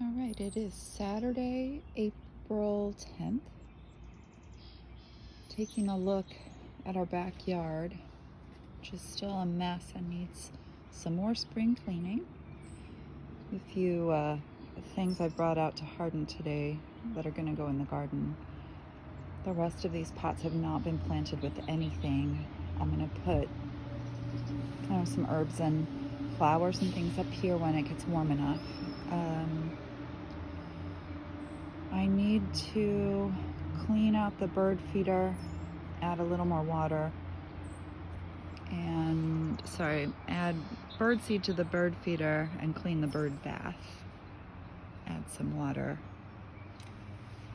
All right, it is Saturday, April 10th. Taking a look at our backyard, which is still a mess and needs some more spring cleaning. A few things I brought out to harden today that are going to go in the garden. The rest of these pots have not been planted with anything. I'm going to put some herbs and flowers and things up here when it gets warm enough. I need to clean out the bird feeder, add a little more water, and add bird seed to the bird feeder and clean the bird bath. Add some water.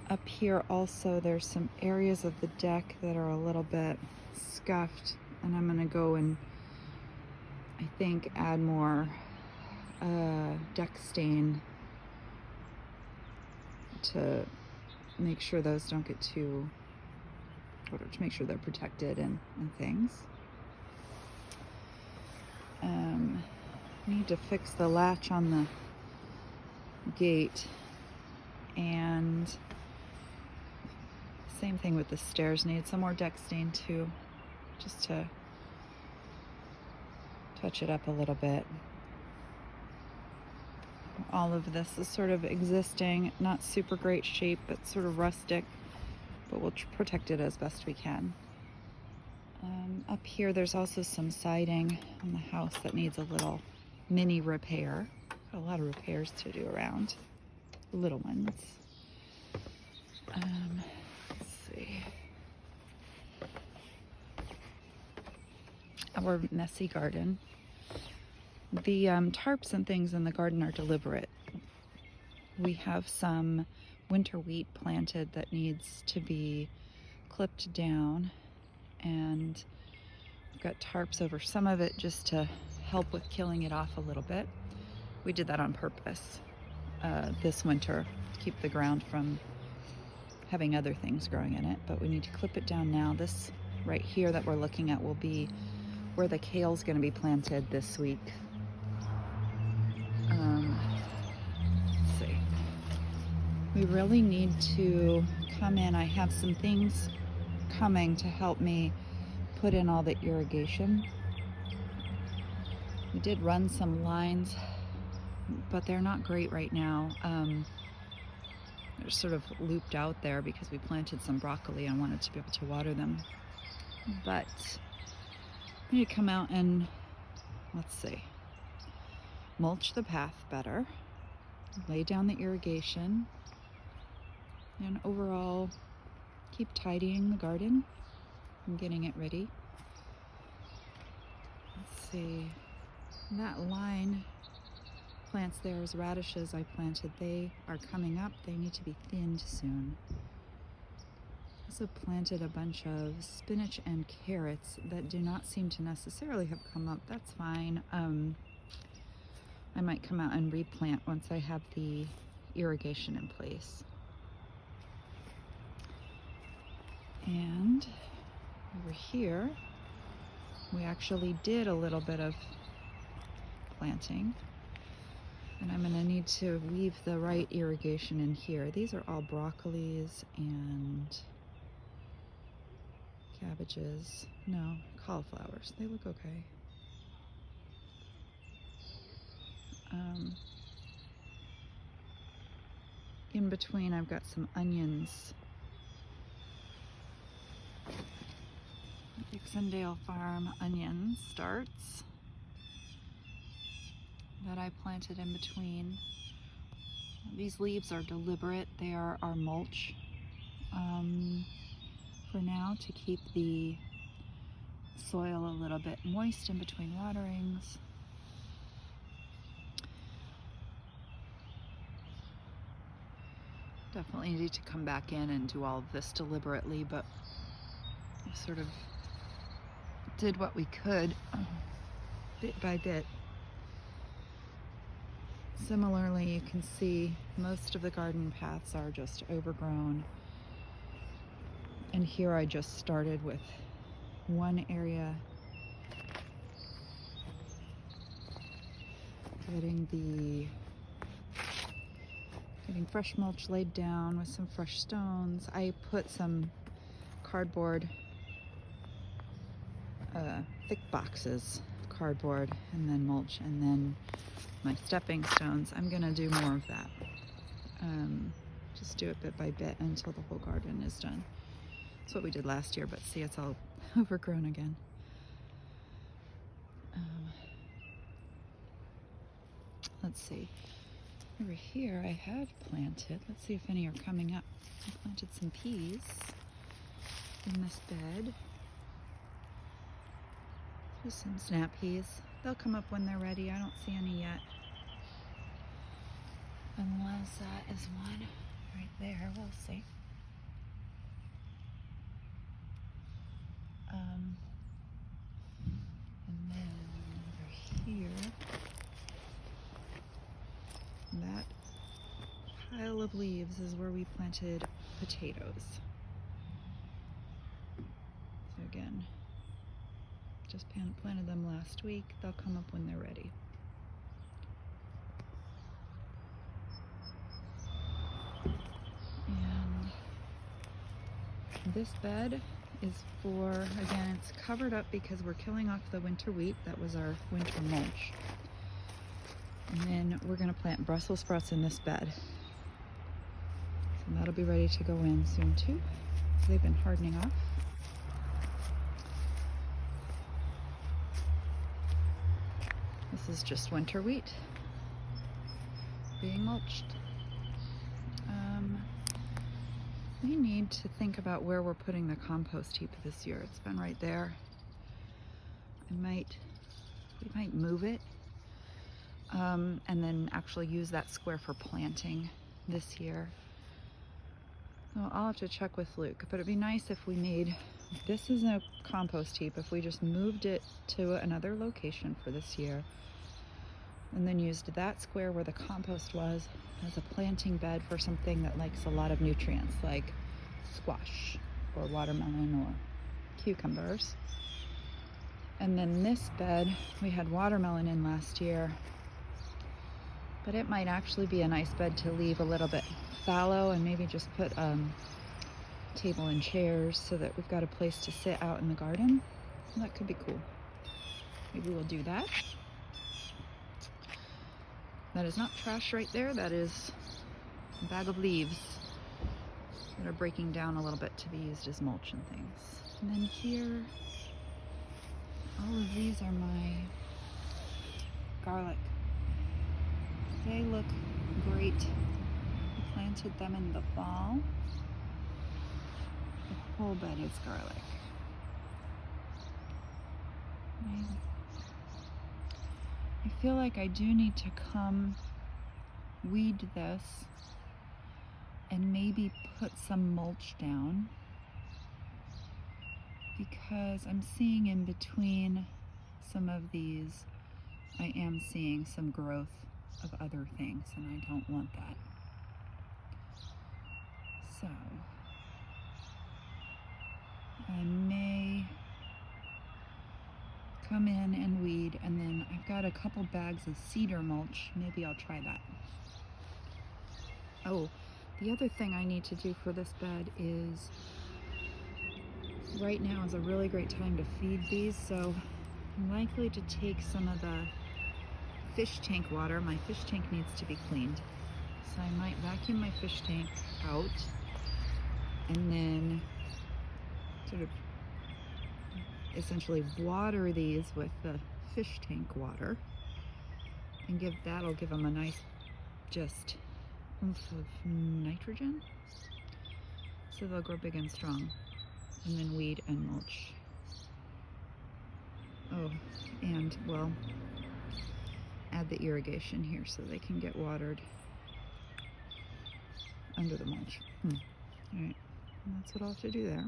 Up here also there's some areas of the deck that are a little bit scuffed, and I'm going to go and I think add more deck stain to make sure those don't get too, or to make sure they're protected and things. Need to fix the latch on the gate, and same thing with the stairs. Need some more deck stain too, just to touch it up a little bit. All of this is sort of existing, not super great shape, but sort of rustic, but we'll protect it as best we can. Up here there's also some siding on the house that needs a little mini repair. Got a lot of repairs to do around, little ones. Let's see. Our messy garden. The tarps and things in the garden are deliberate. We have some winter wheat planted that needs to be clipped down, and we've got tarps over some of it just to help with killing it off a little bit. We did that on purpose this winter to keep the ground from having other things growing in it, but we need to clip it down now. This right here that we're looking at will be where the kale's going to be planted this week. Let's see. We really need to come in. I have some things coming to help me put in all the irrigation. We did run some lines, but they're not great right now. They're sort of looped out there because we planted some broccoli and wanted to be able to water them. But I need to come out and, let's see, mulch the path better, lay down the irrigation, and overall keep tidying the garden and getting it ready. Let's see, that line plants there as radishes I planted. They are coming up. They need to be thinned soon. Also planted a bunch of spinach and carrots that do not seem to necessarily have come up. That's fine. I might come out and replant once I have the irrigation in place. And over here, we actually did a little bit of planting, and I'm going to need to weave the right irrigation in here. These are all broccolis and cabbages. No, cauliflowers. They look okay. In between, I've got some onions. Dixondale Farm onion starts that I planted in between. These leaves are deliberate. They are our mulch for now, to keep the soil a little bit moist in between waterings. Definitely need to come back in and do all of this deliberately, but we sort of did what we could bit by bit. Similarly, you can see most of the garden paths are just overgrown. And here I just started with one area, getting the Getting fresh mulch laid down with some fresh stones. I put some cardboard, thick boxes of cardboard, and then mulch, and then my stepping stones. I'm gonna do more of that. Just do it bit by bit until the whole garden is done. That's what we did last year, but see, it's all overgrown again. Let's see. Over here I had planted, let's see if any are coming up. I planted some peas in this bed. Just some snap peas. They'll come up when they're ready. I don't see any yet. Unless that is one right there, we'll see. And then over here, that pile of leaves is where we planted potatoes. So again, just planted them last week. They'll come up when they're ready. And this bed is for, again, it's covered up because we're killing off the winter wheat. That was our winter mulch. And then we're gonna plant Brussels sprouts in this bed. So that'll be ready to go in soon too. They've been hardening off. This is just winter wheat being mulched. We need to think about where we're putting the compost heap this year. It's been right there. We might move it, and then actually use that square for planting this year. So I'll have to check with Luke, but it'd be nice if we made, this is a compost heap, if we just moved it to another location for this year, and then used that square where the compost was as a planting bed for something that likes a lot of nutrients, like squash or watermelon or cucumbers. And then this bed, we had watermelon in last year, but it might actually be a nice bed to leave a little bit fallow and maybe just put table and chairs so that we've got a place to sit out in the garden. And that could be cool. Maybe we'll do that. That is not trash right there. That is a bag of leaves that are breaking down a little bit to be used as mulch and things. And then here, all of these are my garlic. They look great. We planted them in the fall. The whole bed is garlic. I feel like I do need to come weed this and maybe put some mulch down, because I'm seeing in between some of these, I am seeing some growth of other things, and I don't want that. So I may come in and weed, and then I've got a couple bags of cedar mulch. Maybe I'll try that. Oh, the other thing I need to do for this bed is, right now is a really great time to feed these, so I'm likely to take some of the fish tank water. My fish tank needs to be cleaned, so I might vacuum my fish tank out and then sort of essentially water these with the fish tank water, and that'll give them a nice just oomph of nitrogen, so they'll grow big and strong. And then weed and mulch. Oh, and well, add the irrigation here so they can get watered under the mulch. Alright, that's what I'll have to do there.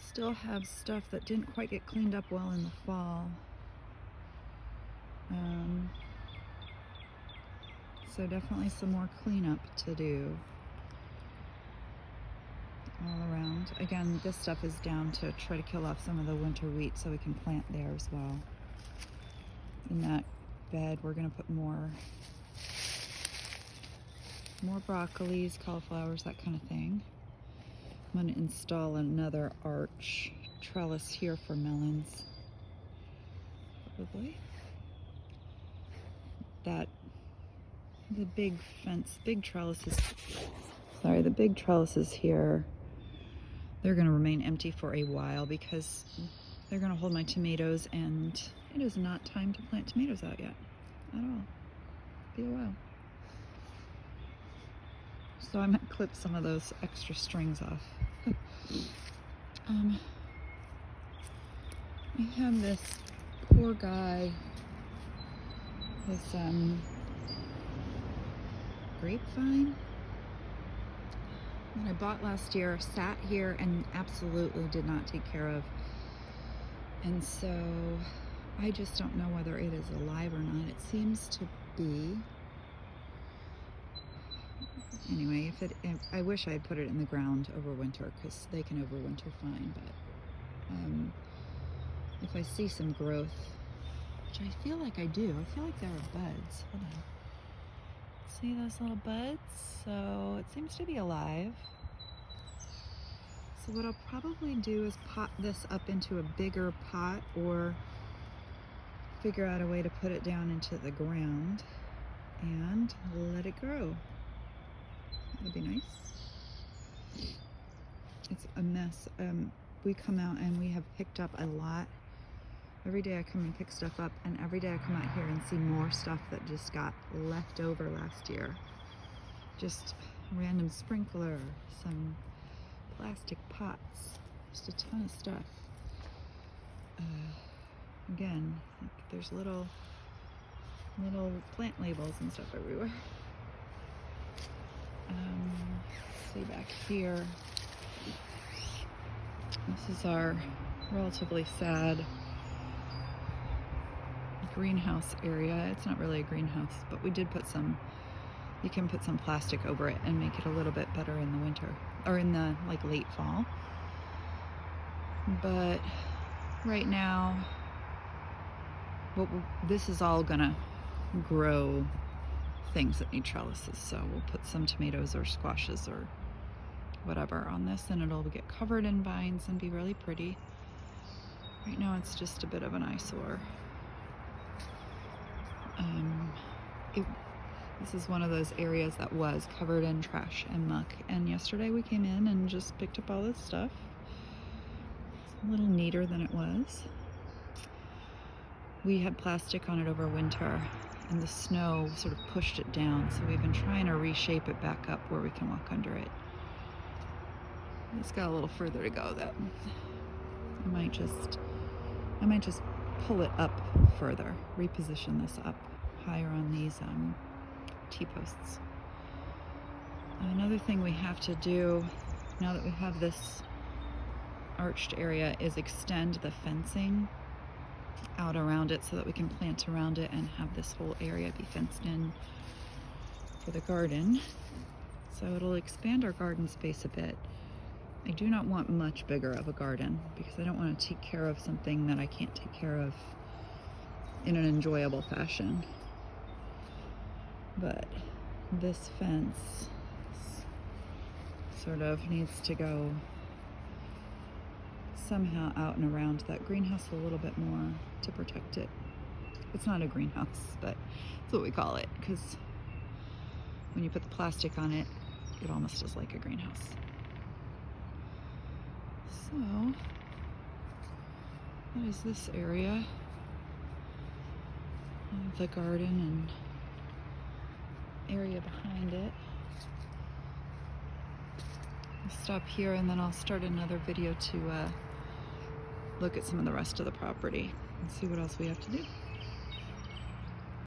Still have stuff that didn't quite get cleaned up well in the fall. So definitely some more cleanup to do all around. Again, this stuff is down to try to kill off some of the winter wheat so we can plant there as well. In that bed, we're gonna put more more broccolis, cauliflowers, that kind of thing. I'm going to install another arch trellis here for melons. Probably. The big fence, big trellises, sorry, the big trellises here, they're going to remain empty for a while because they're going to hold my tomatoes, and it is not time to plant tomatoes out yet at all. Be a while. So I might clip some of those extra strings off. I have this poor guy, this grapevine that I bought last year, sat here and absolutely did not take care of. And so I just don't know whether it is alive or not. It seems to be. Anyway, I wish I had put it in the ground over winter, because they can overwinter fine, but if I see some growth, which I feel like I do, I feel like there are buds. Hold on. See those little buds? So it seems to be alive. So what I'll probably do is pot this up into a bigger pot, or figure out a way to put it down into the ground and let it grow. That'd be nice. It's a mess. We come out and we have picked up a lot. Every day I come and pick stuff up, and every day I come out here and see more stuff that just got left over last year. Just random sprinkler, some plastic pots, just a ton of stuff. Again, like there's little plant labels and stuff everywhere. Let's see back here. This is our relatively sad greenhouse area. It's not really a greenhouse, but we did put some, you can put some plastic over it and make it a little bit better in the winter, or in the like late fall. But right now, this is all gonna grow things that need trellises, so we'll put some tomatoes or squashes or whatever on this, and it'll get covered in vines and be really pretty. Right now it's just a bit of an eyesore. This is one of those areas that was covered in trash and muck, and yesterday we came in and just picked up all this stuff. It's a little neater than it was. We had plastic on it over winter, and the snow sort of pushed it down, so we've been trying to reshape it back up where we can walk under it. It's got a little further to go though. I might just pull it up further, reposition this up higher on these T-posts. Another thing we have to do now that we have this arched area is extend the fencing out around it so that we can plant around it and have this whole area be fenced in for the garden. So it'll expand our garden space a bit. I do not want much bigger of a garden because I don't want to take care of something that I can't take care of in an enjoyable fashion. But this fence sort of needs to go somehow out and around that greenhouse a little bit more to protect it. It's not a greenhouse, but that's what we call it, because when you put the plastic on it, it almost is like a greenhouse. So that is this area of the garden and area behind it. I'll stop here and then I'll start another video to look at some of the rest of the property and see what else we have to do.